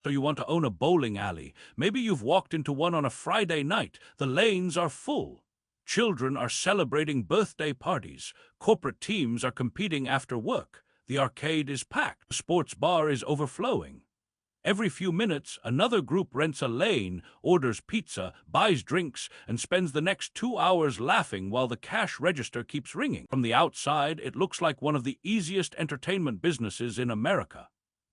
So you want to own a bowling alley. Maybe you've walked into one on a Friday night. The lanes are full. Children are celebrating birthday parties. Corporate teams are competing after work. The arcade is packed. The sports bar is overflowing. Every few minutes, another group rents a lane, orders pizza, buys drinks, and spends the next 2 hours laughing while the cash register keeps ringing. From the outside, it looks like one of the easiest entertainment businesses in America.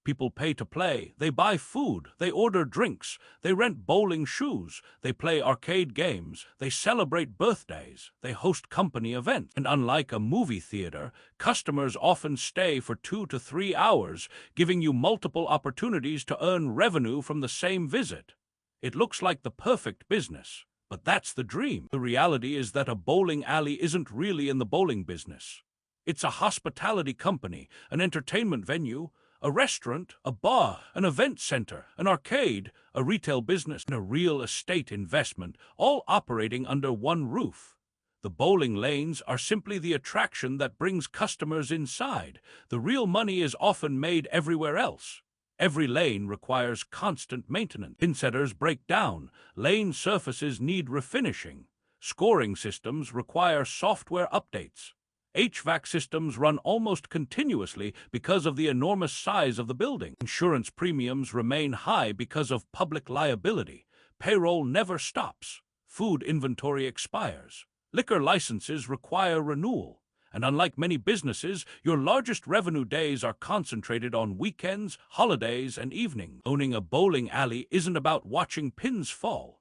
People pay to play, they buy food, they order drinks, they rent bowling shoes, they play arcade games, they celebrate birthdays, they host company events. And unlike a movie theater, customers often stay for 2 to 3 hours, giving you multiple opportunities to earn revenue from the same visit. It looks like the perfect business, but that's the dream. The reality is that a bowling alley isn't really in the bowling business. It's a hospitality company, an entertainment venue, a restaurant, a bar, an event center, an arcade, a retail business, and a real estate investment, all operating under one roof. The bowling lanes are simply the attraction that brings customers inside. The real money is often made everywhere else. Every lane requires constant maintenance. Pinsetters break down. Lane surfaces need refinishing. Scoring systems require software updates. HVAC systems run almost continuously because of the enormous size of the building. Insurance premiums remain high because of public liability. Payroll never stops. Food inventory expires. Liquor licenses require renewal. And unlike many businesses, your largest revenue days are concentrated on weekends, holidays, and evenings. Owning a bowling alley isn't about watching pins fall.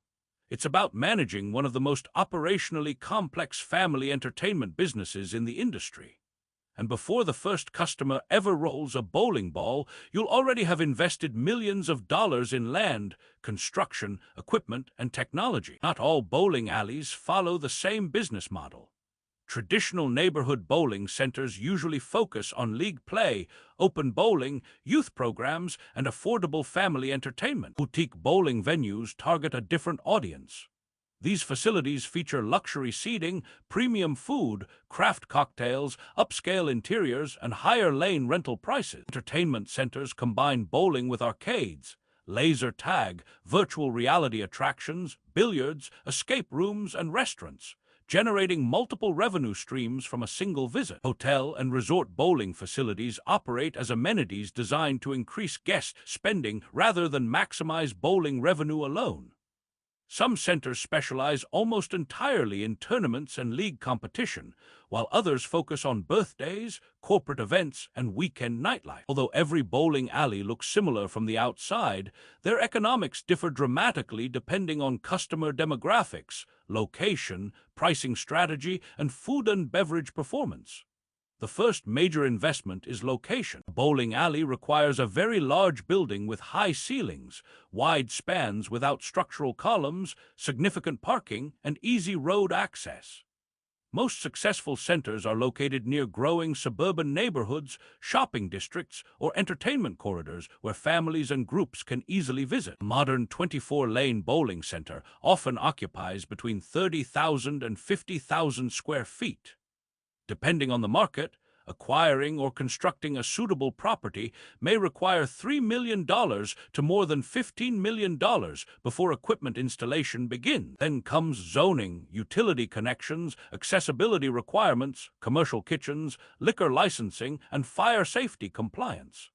It's about managing one of the most operationally complex family entertainment businesses in the industry. And before the first customer ever rolls a bowling ball, you'll already have invested millions of dollars in land, construction, equipment, and technology. Not all bowling alleys follow the same business model. Traditional neighborhood bowling centers usually focus on league play, open bowling, youth programs, and affordable family entertainment. Boutique bowling venues target a different audience. These facilities feature luxury seating, premium food, craft cocktails, upscale interiors, and higher lane rental prices. Entertainment centers combine bowling with arcades, laser tag, virtual reality attractions, billiards, escape rooms, and restaurants, generating multiple revenue streams from a single visit. Hotel and resort bowling facilities operate as amenities designed to increase guest spending rather than maximize bowling revenue alone. Some centers specialize almost entirely in tournaments and league competition, while others focus on birthdays, corporate events, and weekend nightlife. Although every bowling alley looks similar from the outside, their economics differ dramatically depending on customer demographics, location, pricing strategy, and food and beverage performance. The first major investment is location. A bowling alley requires a very large building with high ceilings, wide spans without structural columns, significant parking, and easy road access. Most successful centers are located near growing suburban neighborhoods, shopping districts, or entertainment corridors where families and groups can easily visit. A modern 24-lane bowling center often occupies between 30,000 and 50,000 square feet. Depending on the market, acquiring or constructing a suitable property may require $3 million to more than $15 million before equipment installation begins. Then comes zoning, utility connections, accessibility requirements, commercial kitchens, liquor licensing, and fire safety compliance.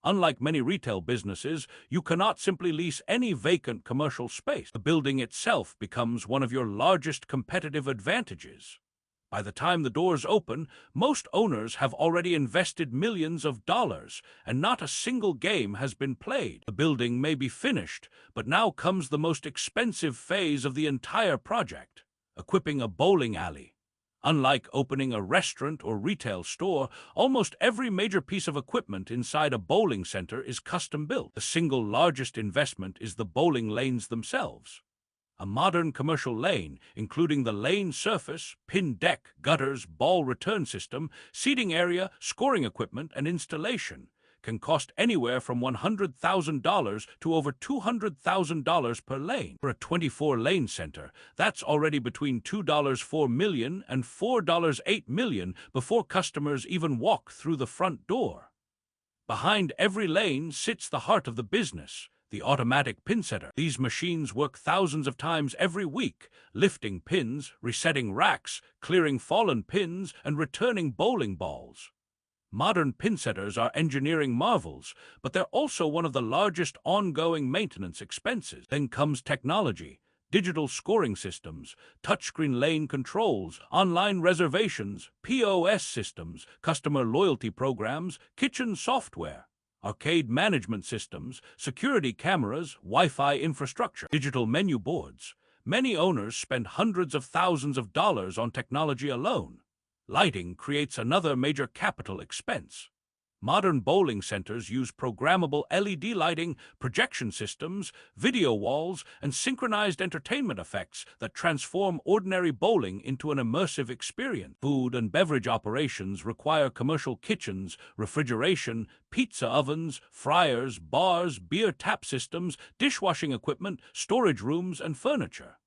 Unlike many retail businesses, you cannot simply lease any vacant commercial space. The building itself becomes one of your largest competitive advantages. By the time the doors open, most owners have already invested millions of dollars, and not a single game has been played. The building may be finished, but now comes the most expensive phase of the entire project: equipping a bowling alley. Unlike opening a restaurant or retail store, almost every major piece of equipment inside a bowling center is custom-built. The single largest investment is the bowling lanes themselves. A modern commercial lane, including the lane surface, pin deck, gutters, ball return system, seating area, scoring equipment, and installation, can cost anywhere from $100,000 to over $200,000 per lane. For a 24-lane center, that's already between $2.4 million and $4.8 million before customers even walk through the front door. Behind every lane sits the heart of the business: the automatic pinsetter. These machines work thousands of times every week, lifting pins, resetting racks, clearing fallen pins, and returning bowling balls. Modern pinsetters are engineering marvels, but they're also one of the largest ongoing maintenance expenses. Then comes technology. Digital scoring systems, touchscreen lane controls, online reservations, POS systems, customer loyalty programs, kitchen software, arcade management systems, security cameras, Wi-Fi infrastructure, digital menu boards. Many owners spend hundreds of thousands of dollars on technology alone. Lighting creates another major capital expense. Modern bowling centers use programmable LED lighting, projection systems, video walls, and synchronized entertainment effects that transform ordinary bowling into an immersive experience. Food and beverage operations require commercial kitchens, refrigeration, pizza ovens, fryers, bars, beer tap systems, dishwashing equipment, storage rooms, and furniture.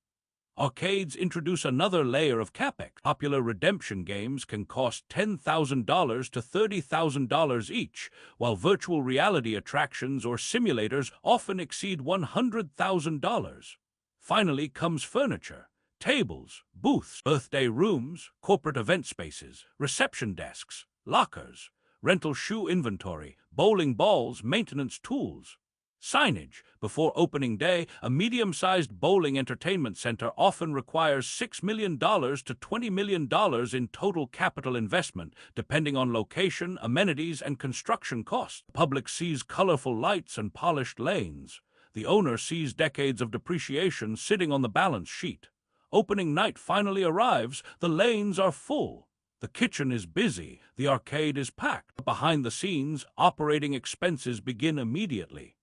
Arcades introduce another layer of CAPEX. Popular redemption games can cost $10,000 to $30,000 each, while virtual reality attractions or simulators often exceed $100,000. Finally comes furniture. Tables, booths, birthday rooms, corporate event spaces, reception desks, lockers, rental shoe inventory, bowling balls, maintenance tools. Signage. Before opening day, a medium-sized bowling entertainment center often requires $6 million to $20 million in total capital investment, depending on location, amenities, and construction costs. The public sees colorful lights and polished lanes. The owner sees decades of depreciation sitting on the balance sheet. Opening night finally arrives, the lanes are full. The kitchen is busy, the arcade is packed. Behind the scenes, operating expenses begin immediately.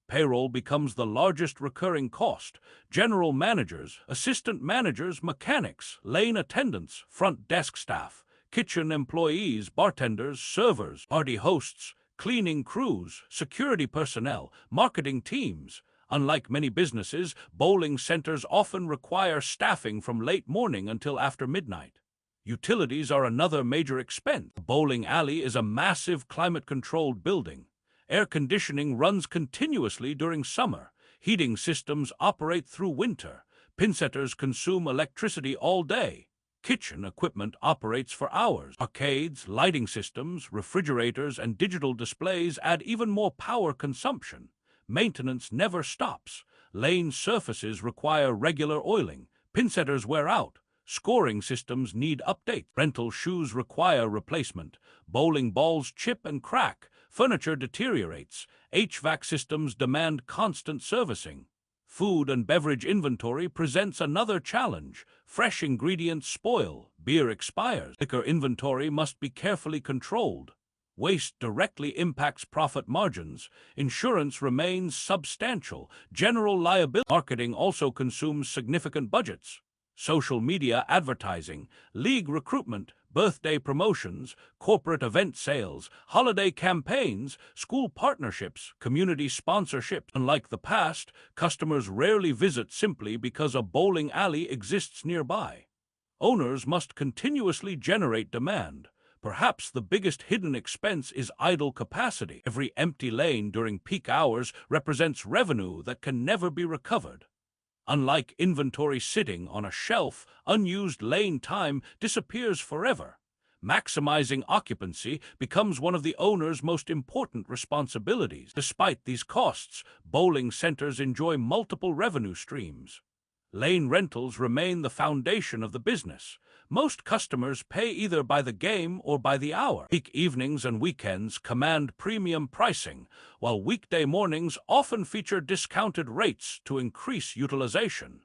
Payroll becomes the largest recurring cost. General managers, assistant managers, mechanics, lane attendants, front desk staff, kitchen employees, bartenders, servers, party hosts, cleaning crews, security personnel, marketing teams. Unlike many businesses, bowling centers often require staffing from late morning until after midnight. Utilities are another major expense. A bowling alley is a massive climate-controlled building. Air conditioning runs continuously during summer. Heating systems operate through winter. Pinsetters consume electricity all day. Kitchen equipment operates for hours. Arcades, lighting systems, refrigerators, and digital displays add even more power consumption. Maintenance never stops. Lane surfaces require regular oiling. Pinsetters wear out. Scoring systems need updates. Rental shoes require replacement. Bowling balls chip and crack. Furniture deteriorates. HVAC systems demand constant servicing. Food and beverage inventory presents another challenge. Fresh ingredients spoil. Beer expires. Liquor inventory must be carefully controlled. Waste directly impacts profit margins. Insurance remains substantial. General liability. Marketing also consumes significant budgets. Social media advertising, league recruitment, birthday promotions, corporate event sales, holiday campaigns, school partnerships, community sponsorships. Unlike the past, customers rarely visit simply because a bowling alley exists nearby. Owners must continuously generate demand. Perhaps the biggest hidden expense is idle capacity. Every empty lane during peak hours represents revenue that can never be recovered. Unlike inventory sitting on a shelf, unused lane time disappears forever. Maximizing occupancy becomes one of the owner's most important responsibilities. Despite these costs, bowling centers enjoy multiple revenue streams. Lane rentals remain the foundation of the business. Most customers pay either by the game or by the hour. Peak evenings and weekends command premium pricing, while weekday mornings often feature discounted rates to increase utilization.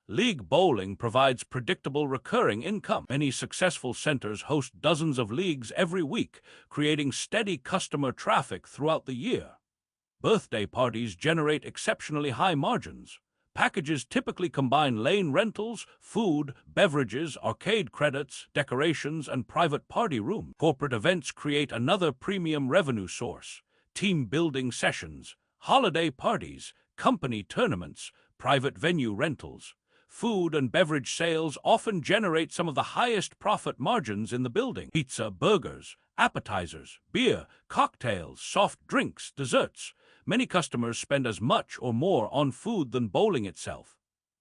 League bowling provides predictable recurring income. Many successful centers host dozens of leagues every week, creating steady customer traffic throughout the year. Birthday parties generate exceptionally high margins. Packages typically combine lane rentals, food, beverages, arcade credits, decorations, and private party rooms. Corporate events create another premium revenue source. Team building sessions, holiday parties, company tournaments, private venue rentals. Food and beverage sales often generate some of the highest profit margins in the building. Pizza, burgers, appetizers, beer, cocktails, soft drinks, desserts. many customers spend as much or more on food than bowling itself.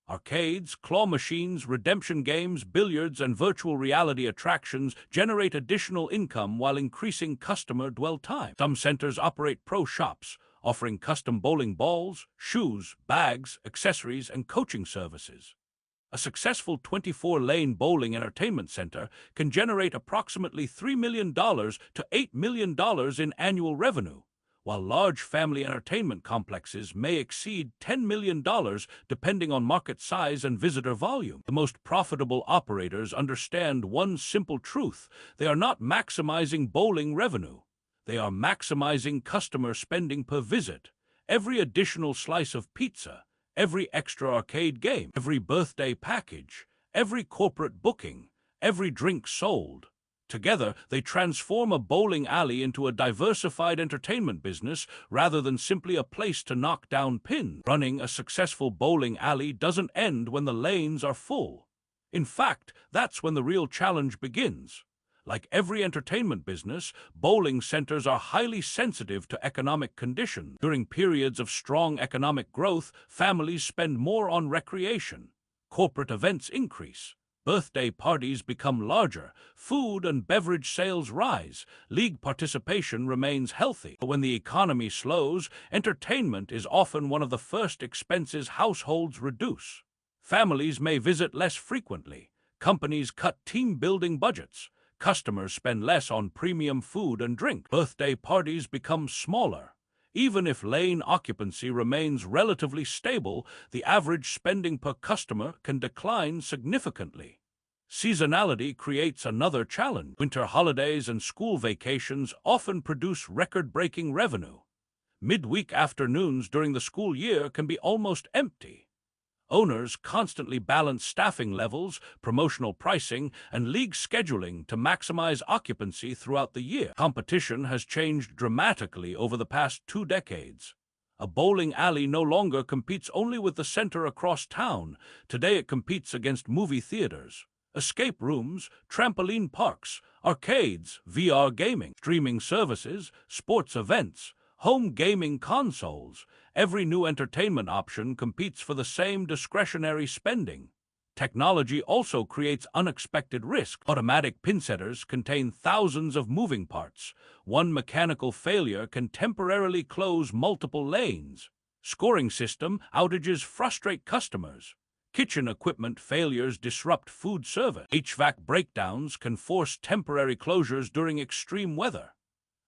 Arcades, claw machines, redemption games, billiards, and virtual reality attractions generate additional income while increasing customer dwell time. Some centers operate pro shops, offering custom bowling balls, shoes, bags, accessories, and coaching services. A successful 24-lane bowling entertainment center can generate approximately $3 million to $8 million in annual revenue, while large family entertainment complexes may exceed $10 million depending on market size and visitor volume. The most profitable operators understand one simple truth: they are not maximizing bowling revenue. They are maximizing customer spending per visit. Every additional slice of pizza, every extra arcade game, every birthday package, every corporate booking, every drink sold. Together, they transform a bowling alley into a diversified entertainment business rather than simply a place to knock down pins. Running a successful bowling alley doesn't end when the lanes are full. In fact, that's when the real challenge begins. Like every entertainment business, bowling centers are highly sensitive to economic conditions. During periods of strong economic growth, families spend more on recreation. Corporate events increase. Birthday parties become larger, food and beverage sales rise, league participation remains healthy. But when the economy slows, entertainment is often one of the first expenses households reduce. Families may visit less frequently. Companies cut team-building budgets. Customers spend less on premium food and drink. Birthday parties become smaller. Even if lane occupancy remains relatively stable, the average spending per customer can decline significantly. Seasonality creates another challenge. Winter holidays and school vacations often produce record-breaking revenue. Midweek afternoons during the school year can be almost empty. Owners constantly balance staffing levels, promotional pricing, and league scheduling to maximize occupancy throughout the year. Competition has changed dramatically over the past 2 decades. A bowling alley no longer competes only with the center across town. Today it competes against movie theaters, escape rooms, trampoline parks, arcades, VR gaming, streaming services, sports events, home gaming consoles. Every new entertainment option competes for the same discretionary spending. Technology also creates unexpected risk. Automatic pinsetters contain thousands of moving parts. One mechanical failure can temporarily close multiple lanes. Scoring system outages frustrate customers. Kitchen equipment failures disrupt food service. HVAC breakdowns can force temporary closures during extreme weather.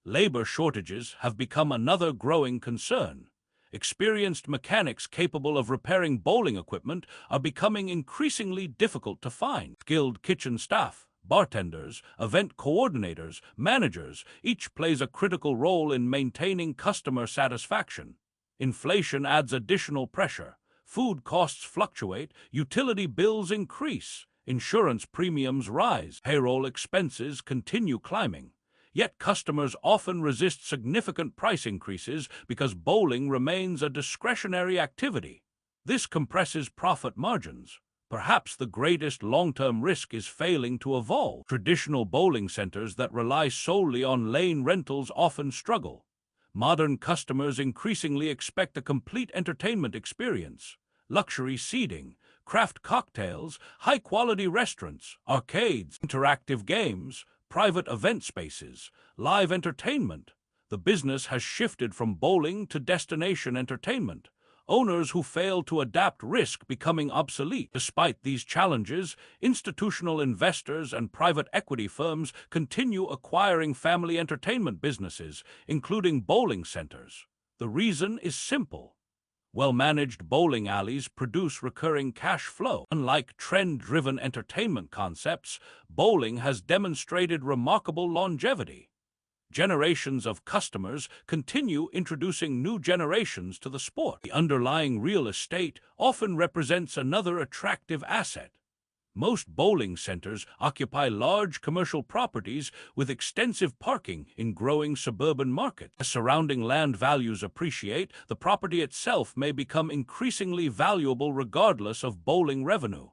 Labor shortages have become another growing concern. Experienced mechanics capable of repairing bowling equipment are becoming increasingly difficult to find. Skilled kitchen staff, bartenders, event coordinators, managers, each plays a critical role in maintaining customer satisfaction. Inflation adds additional pressure. Food costs fluctuate, utility bills increase, insurance premiums rise, payroll expenses continue climbing. Yet customers often resist significant price increases because bowling remains a discretionary activity. This compresses profit margins. Perhaps the greatest long-term risk is failing to evolve. Traditional bowling centers that rely solely on lane rentals often struggle. Modern customers increasingly expect a complete entertainment experience. Luxury seating, craft cocktails, high-quality restaurants, arcades, interactive games, private event spaces, live entertainment. The business has shifted from bowling to destination entertainment. Owners who fail to adapt risk becoming obsolete. Despite these challenges, institutional investors and private equity firms continue acquiring family entertainment businesses, including bowling centers. The reason is simple. Well-managed bowling alleys produce recurring cash flow. Unlike trend-driven entertainment concepts, bowling has demonstrated remarkable longevity. Generations of customers continue introducing new generations to the sport. The underlying real estate often represents another attractive asset. Most bowling centers occupy large commercial properties with extensive parking in growing suburban markets. As surrounding land values appreciate, the property itself may become increasingly valuable regardless of bowling revenue.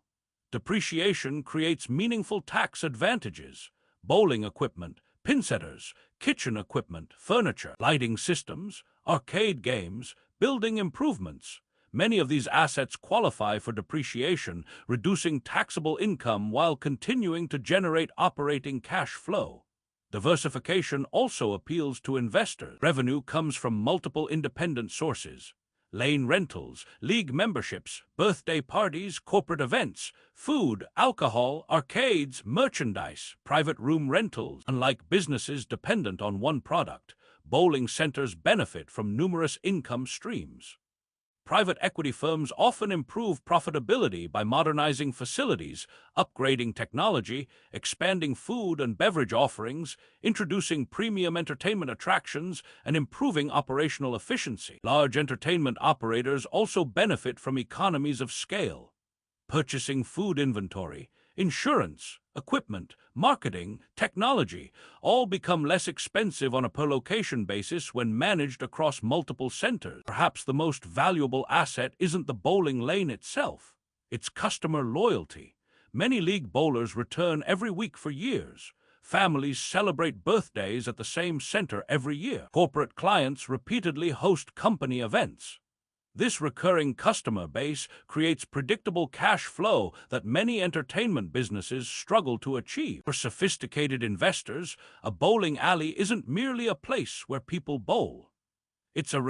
Depreciation creates meaningful tax advantages. Bowling equipment, pinsetters, kitchen equipment, furniture, lighting systems, arcade games, building improvements. Many of these assets qualify for depreciation, reducing taxable income while continuing to generate operating cash flow. Diversification also appeals to investors. Revenue comes from multiple independent sources: lane rentals, league memberships, birthday parties, corporate events, food, alcohol, arcades, merchandise, private room rentals. Unlike businesses dependent on one product, bowling centers benefit from numerous income streams. Private equity firms often improve profitability by modernizing facilities, upgrading technology, expanding food and beverage offerings, introducing premium entertainment attractions, and improving operational efficiency. Large entertainment operators also benefit from economies of scale. Purchasing food inventory, insurance, equipment, marketing, technology all become less expensive on a per-location basis when managed across multiple centers. Perhaps the most valuable asset isn't the bowling lane itself, it's customer loyalty. Many league bowlers return every week for years. Families celebrate birthdays at the same center every year. Corporate clients repeatedly host company events. This recurring customer base creates predictable cash flow that many entertainment businesses struggle to achieve. For sophisticated investors, a bowling alley isn't merely a place where people bowl. It's a